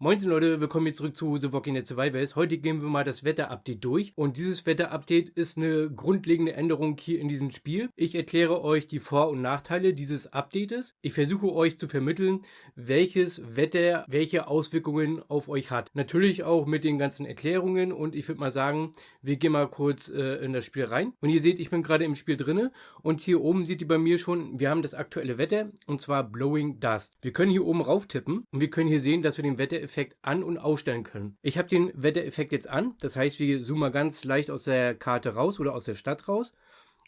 Moinsen Leute, willkommen hier zurück zu The Walking Dead Survivors. Heute gehen wir mal das Wetter-Update durch und dieses Wetter-Update ist eine grundlegende Änderung hier in diesem Spiel. Ich erkläre euch die Vor- und Nachteile dieses Updates. Ich versuche euch zu vermitteln, welches Wetter welche Auswirkungen auf euch hat. Natürlich auch mit den ganzen Erklärungen und ich würde mal sagen, wir gehen mal kurz in das Spiel rein. Und ihr seht, ich bin gerade im Spiel drinne und hier oben seht ihr bei mir schon, wir haben das aktuelle Wetter und zwar Blowing Dust. Wir können hier oben rauf tippen und wir können hier sehen, dass wir den Wettereffekt an- und ausstellen können. Ich habe den Wettereffekt jetzt an, das heißt, wir zoomen mal ganz leicht aus der Karte raus oder aus der Stadt raus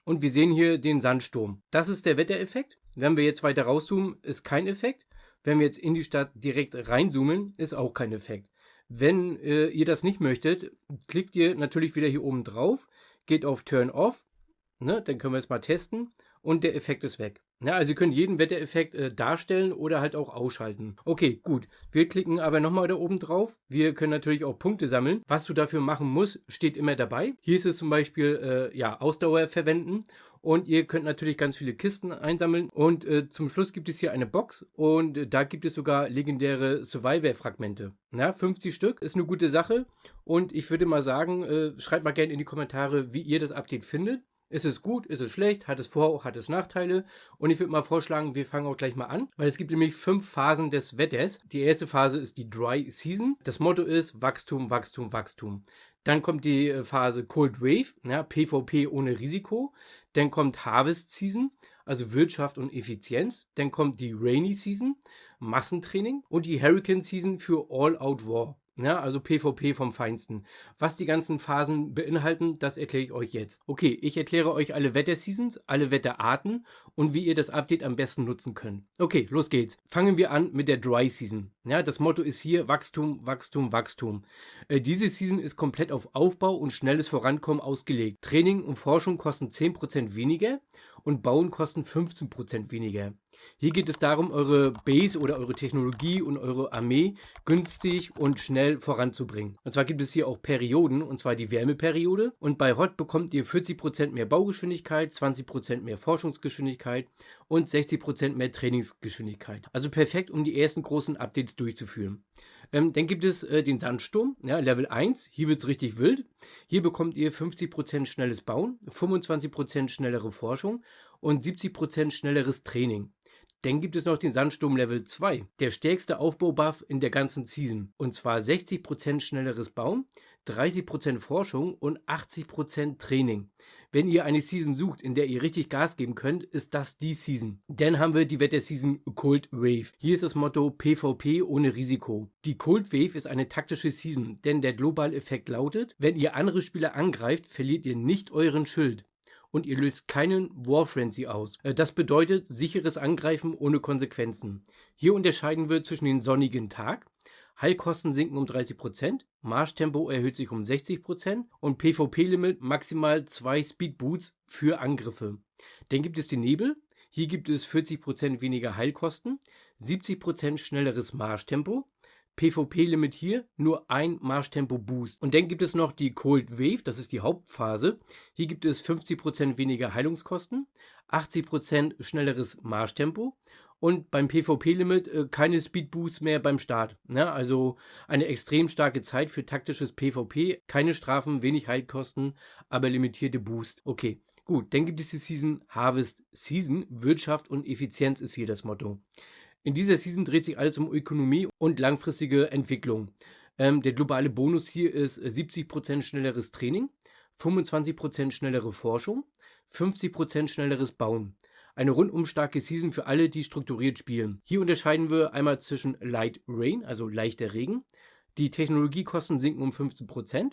und wir sehen hier den Sandsturm. Das ist der Wettereffekt. Wenn wir jetzt weiter rauszoomen, ist kein Effekt. Wenn wir jetzt in die Stadt direkt reinzoomen, ist auch kein Effekt. Wenn ihr das nicht möchtet, klickt ihr natürlich wieder hier oben drauf, geht auf Turn Off, ne, dann können wir es mal testen und der Effekt ist weg. Ja, also ihr könnt jeden Wettereffekt darstellen oder halt auch ausschalten. Okay, gut. Wir klicken aber nochmal da oben drauf. Wir können natürlich auch Punkte sammeln. Was du dafür machen musst, steht immer dabei. Hier ist es zum Beispiel Ausdauer verwenden. Und ihr könnt natürlich ganz viele Kisten einsammeln. Und zum Schluss gibt es hier eine Box. Und da gibt es sogar legendäre Survivor-Fragmente. 50 Stück ist eine gute Sache. Und ich würde mal sagen, schreibt mal gerne in die Kommentare, wie ihr das Update findet. Ist es gut, ist es schlecht, hat es Vor-, hat es Nachteile? Und ich würde mal vorschlagen, wir fangen auch gleich mal an, weil es gibt nämlich 5 Phasen des Wetters. Die erste Phase ist die Dry Season. Das Motto ist Wachstum, Wachstum, Wachstum. Dann kommt die Phase Cold Wave, PvP ohne Risiko. Dann kommt Harvest Season, also Wirtschaft und Effizienz. Dann kommt die Rainy Season, Massentraining. Und die Hurricane Season für All-Out War. Ja, also PvP vom Feinsten. Was die ganzen Phasen beinhalten, das erkläre ich euch jetzt. Okay, ich erkläre euch alle Wetterseasons, alle Wetterarten und wie ihr das Update am besten nutzen könnt. Okay, los geht's. Fangen wir an mit der Dry Season. Ja, das Motto ist hier Wachstum, Wachstum, Wachstum. Diese Season ist komplett auf Aufbau und schnelles Vorankommen ausgelegt. Training und Forschung kosten 10% weniger und Bauen kosten 15% weniger. Hier geht es darum, eure Base oder eure Technologie und eure Armee günstig und schnell voranzubringen. Und zwar gibt es hier auch Perioden, und zwar die Wärmeperiode. Und bei Hot bekommt ihr 40% mehr Baugeschwindigkeit, 20% mehr Forschungsgeschwindigkeit und 60% mehr Trainingsgeschwindigkeit. Also perfekt, um die ersten großen Updates durchzuführen. Dann gibt es den Sandsturm, ja, Level 1. Hier wird es richtig wild. Hier bekommt ihr 50% schnelles Bauen, 25% schnellere Forschung und 70% schnelleres Training. Dann gibt es noch den Sandsturm Level 2, der stärkste Aufbaubuff in der ganzen Season. Und zwar 60% schnelleres Bauen, 30% Forschung und 80% Training. Wenn ihr eine Season sucht, in der ihr richtig Gas geben könnt, ist das die Season. Dann haben wir die Wetter-Season Cold Wave. Hier ist das Motto PvP ohne Risiko. Die Cold Wave ist eine taktische Season, denn der globale Effekt lautet, wenn ihr andere Spieler angreift, verliert ihr nicht euren Schild. Und ihr löst keinen War Frenzy aus. Das bedeutet sicheres Angreifen ohne Konsequenzen. Hier unterscheiden wir zwischen den sonnigen Tag, Heilkosten sinken um 30%, Marschtempo erhöht sich um 60% und PvP-Limit maximal 2 Speedboots für Angriffe. Dann gibt es den Nebel. Hier gibt es 40% weniger Heilkosten, 70% schnelleres Marschtempo. PvP-Limit hier, nur ein Marschtempo-Boost. Und dann gibt es noch die Cold Wave, das ist die Hauptphase. Hier gibt es 50% weniger Heilungskosten, 80% schnelleres Marschtempo und beim PvP-Limit keine Speedboosts mehr beim Start. Ja, also eine extrem starke Zeit für taktisches PvP, keine Strafen, wenig Heilkosten, aber limitierte Boost. Okay, gut, dann gibt es die Season Harvest Season, Wirtschaft und Effizienz ist hier das Motto. In dieser Season dreht sich alles um Ökonomie und langfristige Entwicklung. Der globale Bonus hier ist 70% schnelleres Training, 25% schnellere Forschung, 50% schnelleres Bauen. Eine rundum starke Season für alle, die strukturiert spielen. Hier unterscheiden wir einmal zwischen Light Rain, also leichter Regen. Die Technologiekosten sinken um 15%.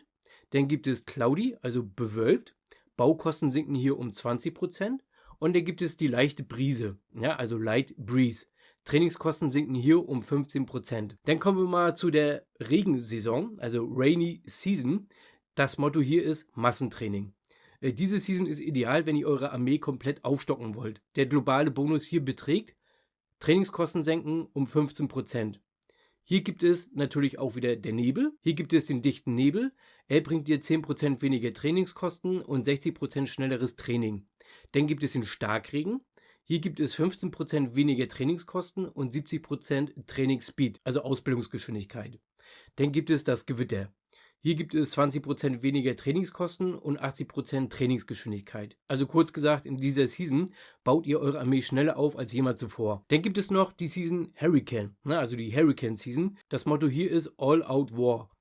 Dann gibt es Cloudy, also bewölkt. Baukosten sinken hier um 20%. Und dann gibt es die leichte Brise, ja, also Light Breeze. Trainingskosten sinken hier um 15%. Dann kommen wir mal zu der Regensaison, also Rainy Season. Das Motto hier ist Massentraining. Diese Season ist ideal, wenn ihr eure Armee komplett aufstocken wollt. Der globale Bonus hier beträgt Trainingskosten senken um 15%. Hier gibt es natürlich auch wieder der Nebel. Hier gibt es den dichten Nebel. Er bringt dir 10% weniger Trainingskosten und 60% schnelleres Training. Dann gibt es den Starkregen. Hier gibt es 15% weniger Trainingskosten und 70% Trainingsspeed, also Ausbildungsgeschwindigkeit. Dann gibt es das Gewitter. Hier gibt es 20% weniger Trainingskosten und 80% Trainingsgeschwindigkeit. Also kurz gesagt, in dieser Season baut ihr eure Armee schneller auf als jemals zuvor. Dann gibt es noch die Season Hurricane, also die Hurricane Season. Das Motto hier ist All Out War.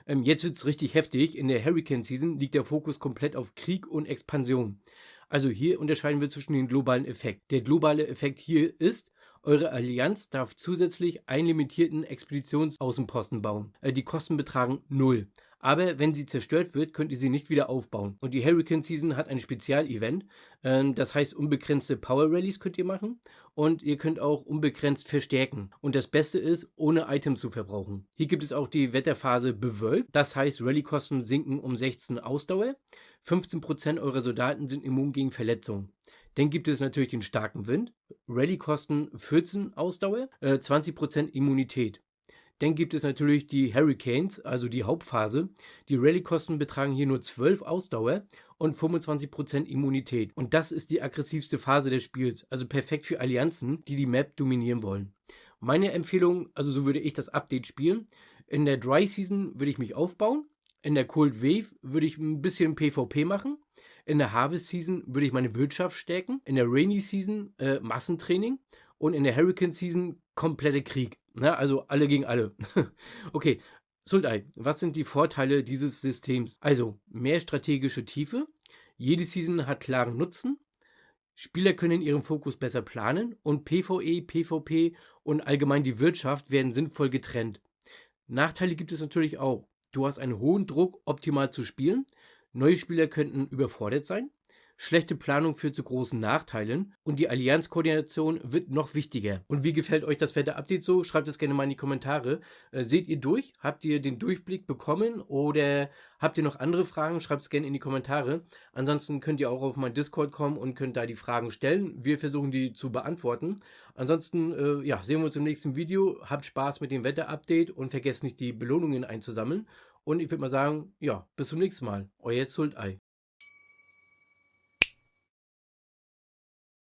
Jetzt wird es richtig heftig. In der Hurricane Season liegt der Fokus komplett auf Krieg und Expansion. Also hier unterscheiden wir zwischen den globalen Effekt. Der globale Effekt hier ist, eure Allianz darf zusätzlich einen limitierten Expeditionsaußenposten bauen. Die Kosten betragen 0. Aber wenn sie zerstört wird, könnt ihr sie nicht wieder aufbauen. Und die Hurricane Season hat ein Spezialevent. Das heißt, unbegrenzte Power Rallies könnt ihr machen. Und ihr könnt auch unbegrenzt verstärken. Und das Beste ist, ohne Items zu verbrauchen. Hier gibt es auch die Wetterphase bewölkt. Das heißt, Rallykosten sinken um 16 Ausdauer. 15% eurer Soldaten sind immun gegen Verletzungen. Dann gibt es natürlich den starken Wind. Rallykosten 14 Ausdauer, 20% Immunität. Dann gibt es natürlich die Hurricanes, also die Hauptphase. Die Rallykosten betragen hier nur 12 Ausdauer und 25% Immunität. Und das ist die aggressivste Phase des Spiels, also perfekt für Allianzen, die die Map dominieren wollen. Meine Empfehlung, also so würde ich das Update spielen. In der Dry Season würde ich mich aufbauen. In der Cold Wave würde ich ein bisschen PvP machen. In der Harvest Season würde ich meine Wirtschaft stärken. In der Rainy Season Massentraining. Und in der Hurricane Season komplette Krieg. Also alle gegen alle. Okay, Sultai, was sind die Vorteile dieses Systems? Also mehr strategische Tiefe. Jede Season hat klaren Nutzen. Spieler können ihren Fokus besser planen. Und PvE, PvP und allgemein die Wirtschaft werden sinnvoll getrennt. Nachteile gibt es natürlich auch. Du hast einen hohen Druck, optimal zu spielen. Neue Spieler könnten überfordert sein. Schlechte Planung führt zu großen Nachteilen und die Allianzkoordination wird noch wichtiger. Und wie gefällt euch das Wetter-Update so? Schreibt es gerne mal in die Kommentare. Seht ihr durch? Habt ihr den Durchblick bekommen oder habt ihr noch andere Fragen? Schreibt es gerne in die Kommentare. Ansonsten könnt ihr auch auf mein Discord kommen und könnt da die Fragen stellen. Wir versuchen die zu beantworten. Ansonsten sehen wir uns im nächsten Video. Habt Spaß mit dem Wetter-Update und vergesst nicht die Belohnungen einzusammeln. Und ich würde mal sagen, bis zum nächsten Mal. Euer Sultai.